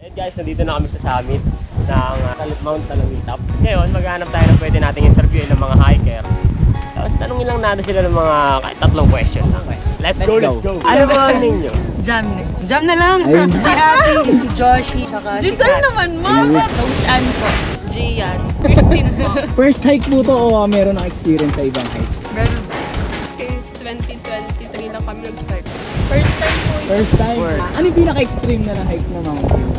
Hey guys, nandito na kami sa summit ng Mount Talangitab. Ngayon, maghanap tayo ng pwede nating interviewin ng mga hiker. Tapos tanungin lang natin sila ng mga kahit tatlong question lang. Let's go. Ano ba ang ninyo? Jam na lang. Si Ate, si Joshi, saka si Giselle Kat. naman, mama! Rose-Ann po. Gian. Christine po. First hike po to o meron ng experience sa ibang hike? Meron. Since 2023 lang kami nag-start. First time po. First time? Ano yung pinaka-extreme na hike na mountain?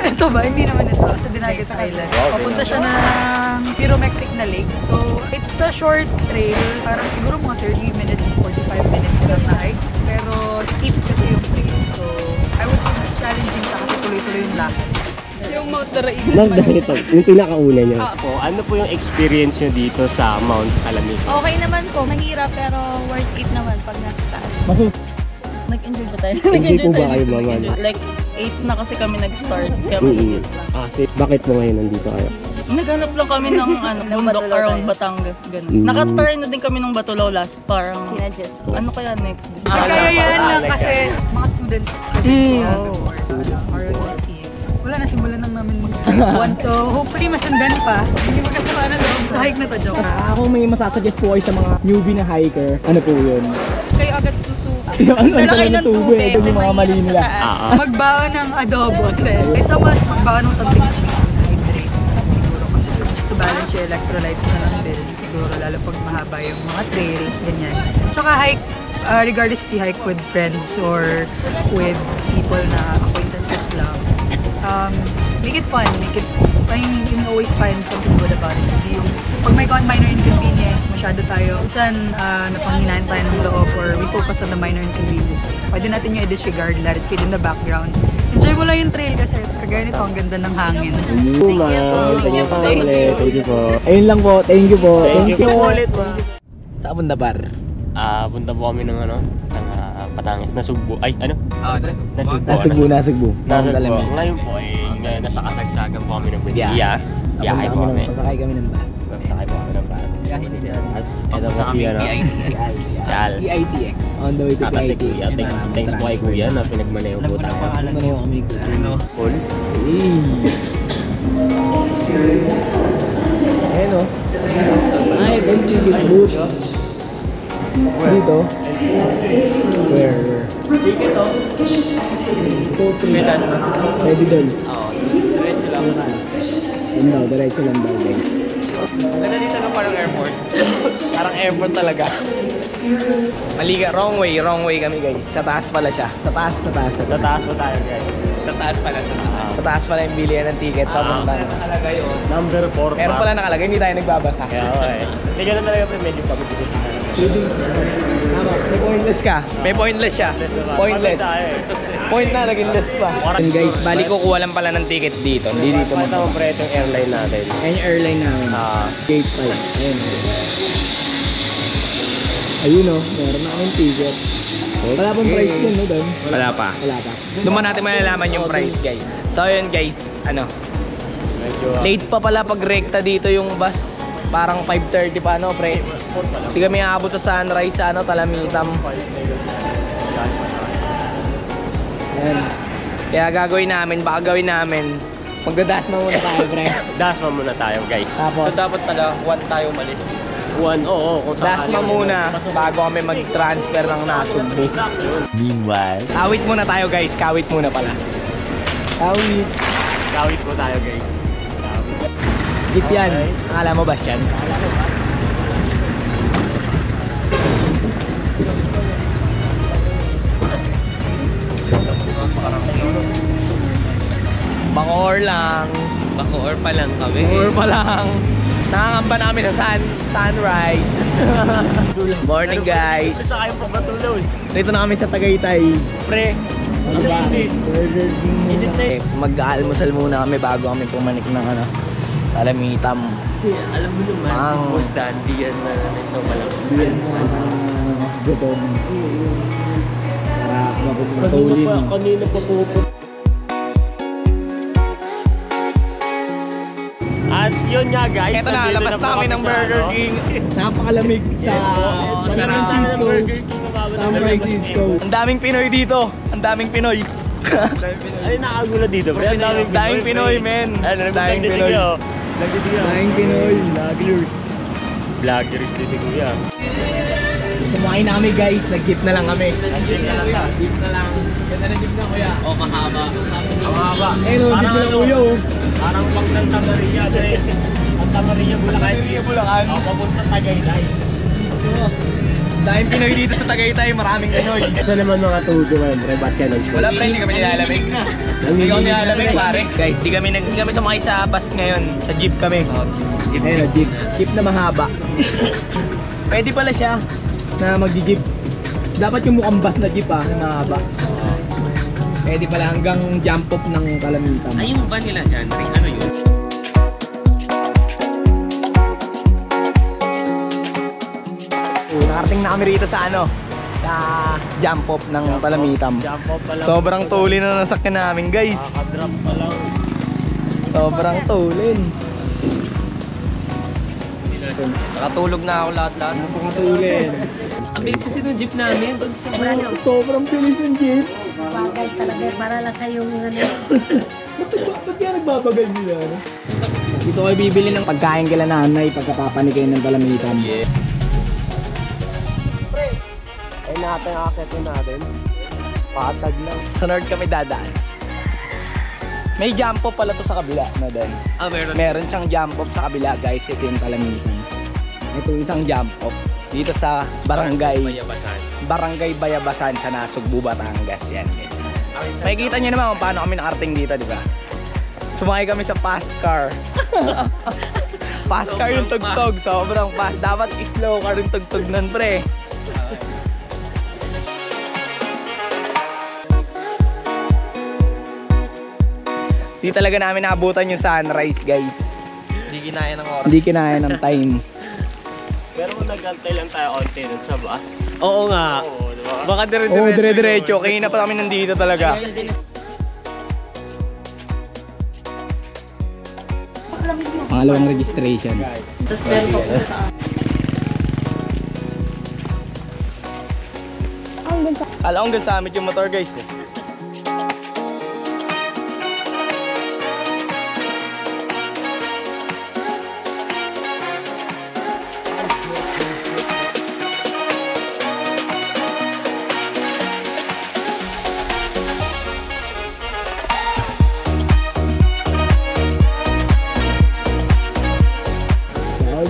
Ito ba? Hindi naman ito. Sa Dinagat Island. Papunta siya ng Pyromectic na lake. So, it's a short trail. Parang siguro mga 30 minutes, 45 minutes lang na hike. Pero steep kasi yung trail. So, I would say mas challenging siya kasi tuloy-tuloy yung lakad. Yung Mount Daraigan. Nagdahito, yung pinakauna nyo. Ano po yung experience nyo dito sa Mount Alamig? Okay naman po, mahirap pero worth it naman pag nasa taas. Nag-enjoy ba tayo? Hindi po ba kayo mama? Like, 8 na kasi kami nag-start. Kaya mainit lang. Bakit po ngayon nandito kayo? Naghanap lang kami ng bundok around Batangas. Ganun. Naka-try na din kami ng Batulaw last. Parang, Sinadjust po. ano kaya next? Nagkayayaan lang kasi mga students kasi before. ROTC. Wala na, simulan lang namin mag-one. So, hopefully masundan pa. Hindi magkasama na loob sa hike na to, joke. Ako may masasuggest po kayo sa mga newbie na hiker. Ano po yun? Kayo agad susuka. Ano Dala kayo ng tubig. Ito Kasi yung mga mali mahirap nila. sa taas. Magbawa ng adobo. It's a must. Magbawa ng something sweet. Hydrate. Siguro kasi just to balance your electrolytes na lang din. Siguro lalo pag mahaba yung mga trails, ganyan. Tsaka hike, regardless if you hike with friends or with people na acquaintances lang. Make it fun. You can always find something good about it. Hindi yung pag may minor inconvenience, masyado tayo. Minsan, napanghinaan tayo ng loob or we focus on the minor inconvenience. Pwede natin yung i-disregard, let it fade in the background. Enjoy mo lang yung trail kasi kagaya nito, ang ganda ng hangin. Thank you po. Ayun lang po. Thank you po. Thank you po ulit po. Sa Abundabar. Punta po kami ng Batangas, Nasugbu. Ay, ano? Nasugbu. Mount Alamig. Ngayon po ay nasa kasagsagan po kami ng Brigya. Biyahe po kami. Pasakay kami ng bus. Pasakay po kami ng bus. Ito po si Al. PITX. On the way to Tapos si PITX. Kuya. Thanks po kay Kuya na pinagmaneho po tayo. Maneho kami ni Kuya. Cool. Ayun o. Ay, contribute booth. Dito. Where? Ticket o. Ready doon. Oo. Diretso lang. Yun daw, diretso lang daw guys. Ganda dito no, parang airport. Parang airport talaga. Maliga, wrong way kami guys. Sa taas pala siya. Sa taas. Sa taas po tayo guys. Sa taas pala, Sa taas pala yung bilihan ng ticket. Papunta. Nakalagay yun. Number 4 Meron pala nakalagay, hindi tayo nagbabasa. Hindi ka na talaga medyo pagod-pagod. Tama, may pointless ka. May pointless siya. Pointless. Point na, naging less pa. And guys, Bali kukuha lang pala ng ticket dito. Hindi dito mo. Pakita mo pre itong airline natin. Ayan yung airline namin. Gate 5. Ayun. Ayun o, meron na kaming ticket. Wala pong price yun, no, doon? Wala pa. Wala pa. Doon mo natin malalaman yung price guys. So yun guys, Medyo late pa pala pag rekta dito yung bus. Parang 5:30 pa pre. Hindi kami aabot sa sunrise sa Talamitam. Ayan. Kaya gagawin namin, magdadasma muna tayo pre. dasma muna tayo guys. Tapos, dapat pala 1 tayo umalis. Oo, kung Dasma muna bago kami mag-transfer ng Nasugbu. Meanwhile, Kawit muna tayo guys, kawit muna pala. Gawit po tayo guys. Jeep yan. Alam mo ba yan? Bacoor lang. Bacoor pa lang kami. Bacoor pa lang. Nakangamba namin sa sunrise. Morning guys. Sa kayo pa Batulaw. Dito na kami sa Tagaytay. Pre, mag-aalmusal muna kami bago kami pumanik ng Talamitam. Kasi alam mo naman, si Boss Dandy yan na nagpapalang. gutom. Para matulin. Kanina pa po. At yun nga guys. Eto na, labas na kami ng Burger King. Napakalamig sa San Francisco. San Francisco. Ang daming Pinoy dito. Ang daming Pinoy. Ay, nakagulat dito, pre. Ang Daming Pinoy, men. Daming Pinoy. Daming Pinoy. Vloggers. Vloggers dito, kuya. Kumain na kami guys, nag-jeep na lang kami. Jeep na lang. Jeep na lang. Ganda na jeep na kuya. O, mahaba. Ang haba. Eh, no, jeep na kuya, oh. Parang pag ng Tamarilla, pre. Ang Tamarilla, Bulacan. Bulacan. O, papunta Tagaytay. Daming Pinoy dito sa Tagaytay, maraming Pinoy. Ito naman mga tudo ngayon, pre. Ba't ka nag-show? Wala pre, hindi kami nilalamig. Hindi kami nilalamig pare. Guys, di kami sumakay sa bus ngayon. Sa jeep kami. Jeep. Ayun, jeep. Jeep na mahaba. Pwede pala siya. Na mag-jeep. Dapat yung mukhang bus na jeep na mahaba. Pwede pala hanggang jump off ng Kalamitan. Ay, yung van nila dyan, ring ano yun? Nakarating na kami rito sa ano, sa jump off ng Palamitam. Jump off pa lang. Sobrang tuli na nasakyan namin guys. Nakaka-drop pa lang. Sobrang tulin. Nakatulog na ako lahat-lahat. Napakatulin. Ang bilis kasi ng jeep namin. Sobrang bilis yung jeep. Bagay talaga para lang kayong ano. Ba't kaya nagbabagal nila? Dito kayo bibili ng pagkain kila nanay pagkapapanig kayo ng Kalamitan. Ay, natin akatin natin. Patag lang. Sa North kami dadaan. May jump off pala to sa kabila na din. Ah, meron. Meron siyang jump off sa kabila guys. Ito yung Kalamitan. Ito yung isang jump off. Dito sa Barangay Bayabasan sa Nasugbu, Batangas. Yan guys. Makikita nyo naman kung paano kami nakarating dito, di ba? Sumakay kami sa fast car. Fast car yung tugtog. Sobrang fast. Dapat slow car yung tugtog nun, pre. Di talaga namin naabutan yung sunrise, guys. Hindi kinaya ng oras. Hindi kinaya ng time. Pero kung nag-antay lang tayo onti dun sa bus. Oo nga. Oo, diba? Baka dire-diretso. Kaya na pa kami nandito talaga. Pangalawang registration. Tapos meron pa po sa Alam ko sa amin yung motor, guys.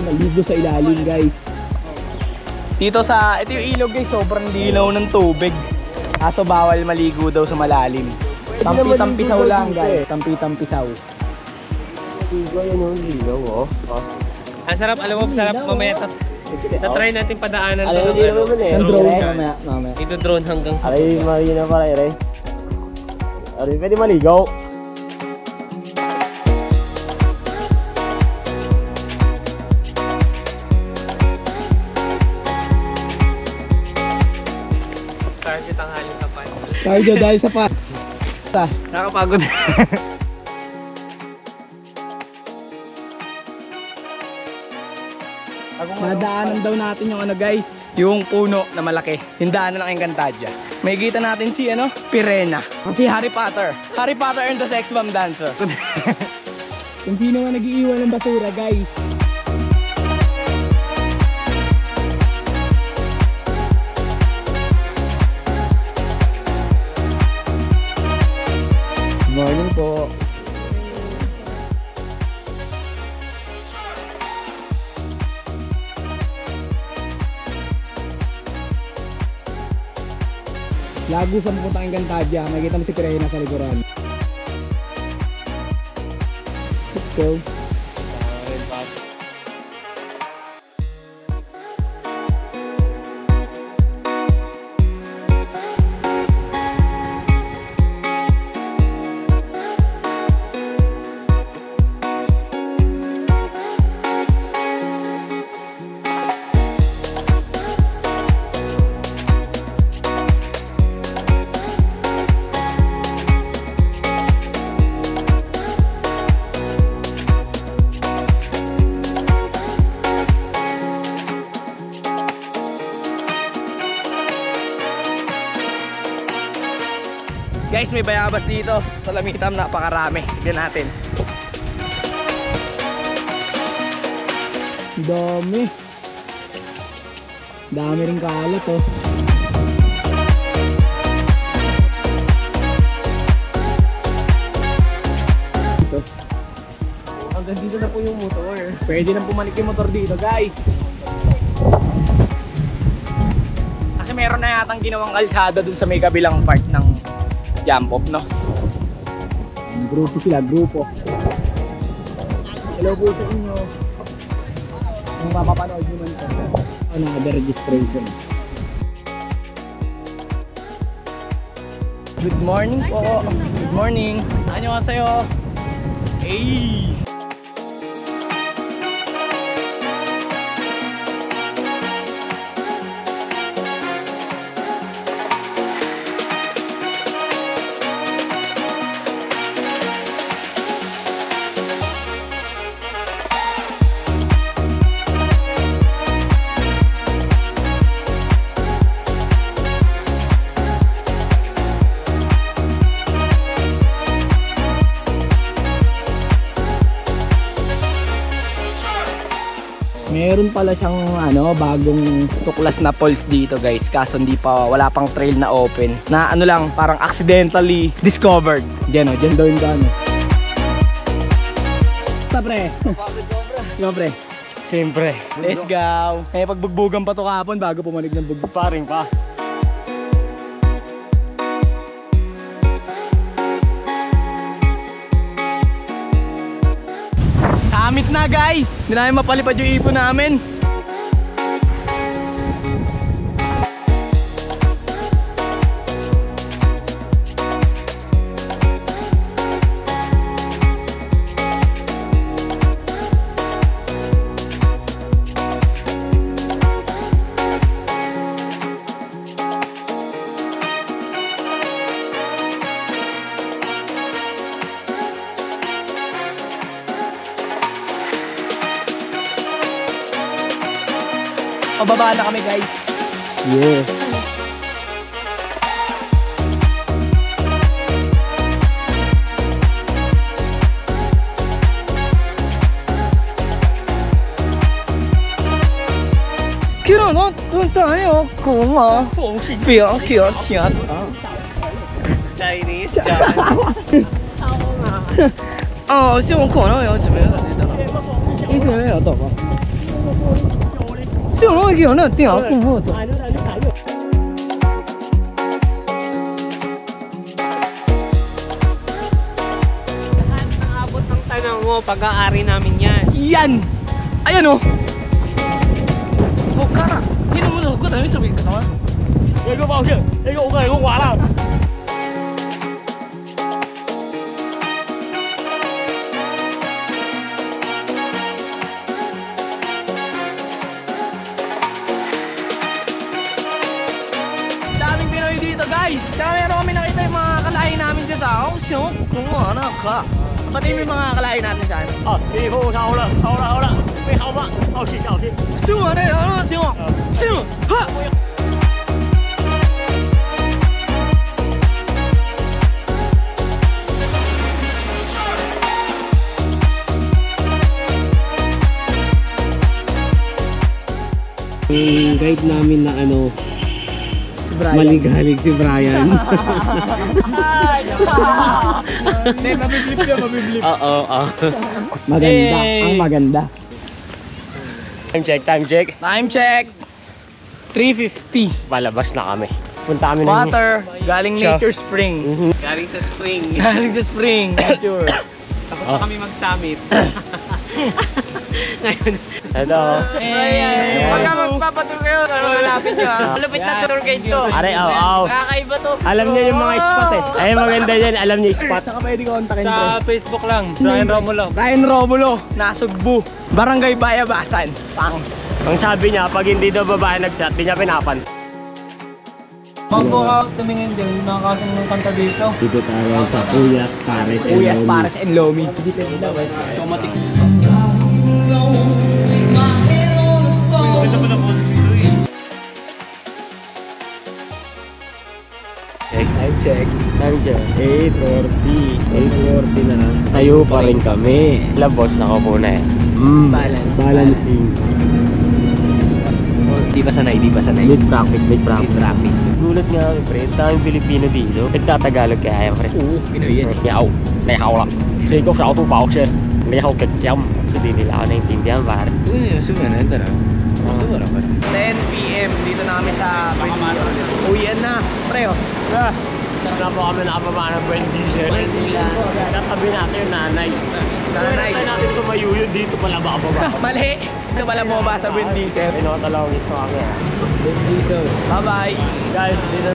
Naligo sa ilalim guys. Dito sa, ito yung ilog guys, sobrang linaw ng tubig. Kaso bawal maligo daw sa malalim. Tampi-tampisaw lang guys, tampi-tampisaw. Ligo, yan yung ligaw, oh. Ang sarap, alam mo, sarap mamaya tatry natin padaanan Alam mo, ng ano, ng drone mamaya. Ito drone hanggang sa Aray, marina para ere. Aray, pwede maligaw. kahit tanghaling kapan. Cardio dahil sa pa. Nakapagod. Nadaanan daw natin yung ano guys, yung puno na malaki. Hindaan na lang Encantadia. May kita natin si ano, Pirena. Si Harry Potter. Harry Potter and the Sex Bomb Dancer. Kung sino man nag-iiwan ng basura guys. Morning po. Lago sa pupuntang Encantadia, makikita mo si Pirena sa likuran. Let's go. guys, may bayabas dito. Sa Lamitam, napakarami. Tignan natin. Dami. Dami rin kalat oh. Ito. Hanggang dito na po yung motor. Pwede nang pumanik yung motor dito guys. Kasi meron na yatang ginawang kalsada dun sa may kabilang part ng jump off, no? Grupo sila, grupo. Hello po sa inyo. Kung mapapanood nyo man ito. Another registration. Good morning po. Good morning. 안녕하세요. Hey. Meron pala siyang bagong Tuklas na falls dito guys, kaso hindi pa, wala pang trail na open. Na ano lang, parang accidentally discovered. dyan daw yung gano. Basta pre. Go pre. Siyempre. Let's go. May pagbugbugan pa to kahapon bago pumanig ng bugbog. Paring pa. Summit na guys. Hindi namin mapalipad yung ipon namin. Pababa na kami guys. Yes. Kailangan tayo kuma. Biar kiat. Chinese. 哦，希望可能有怎么样的知道？一直没有懂啊。希望有那电脑供货的。 Abot ng tanong mo, pag-aari namin yan. Yan! Ayan o! Oh, kara! Hindi naman ako dami sabihin ka naman. Ikaw pa siya! Ikaw ka! Ikaw wala! Daming Pinoy dito guys! Tsaka meron kami nakita yung mga kalahi namin dyan sa house yun. Kung ano ka. Pati yung mga kalahi natin sa ano. 啊，师傅好了，好了，好了，备好吧，好吃，好吃。 Siyo ano yun? Ano? Siyo! Siyo! Ha! Yung guide namin na maligalig si Brian. Hindi, mabiblip siya, mabiblip. Oo, Maganda, ang maganda. Time check, time check. Time check! 3:50. Palabas na kami. Punta kami ng... Water, galing Siya. Nature Spring. Galing sa spring. Galing sa spring, nature. Tapos na kami mag-summit. Ngayon. Ito. Ayan. Pagka magpapatur kayo, hanapin nyo ha. Malupit na tour guide to. Are, aw. Kakaiba to. Alam niya yung mga spot eh. Ay, maganda yan. Alam niya yung spot. Saka pwede kontakin Sa ko. Facebook lang, Brian Romulo. Brian Romulo, Nasugbu, Barangay Bayabasan. Pang. Ang sabi niya, pag hindi daw babae nag-chat, di niya pinapansin. Magpo ka tumingin din, nakakasang ng kanta dito. Dito tayo sa Uyas, Pares, and Uyas, Lomi. Pares, and Lomi. Automatic. Okay. check. Time check. 8:40. 8:40 na. Tayo pa rin kami. Labos, nakaupo na eh. Balancing. Di ba sanay? Need practice. Practice. Gulat nga kami, pre. Tayong Pilipino dito. Nagtatagalog kaya yan, pre. Oo, Pinoy yan eh. Yaw. Nayaw lang. Sige ko sa ako pa siya. Nayaw katyam. So di nila ako naintindihan, pare. Sumanan, tara. 10 PM, dito na kami sa uwian na, pre oh. Na po kami nakababa ng Wendy sir. Katabi natin yung nanay. Nanay natin tumayuyod dito pala bababa. Mali! Ito pala mo ba sa Wendy, sir? Pinotalaw is ko kami ha. Bye bye! Guys, dito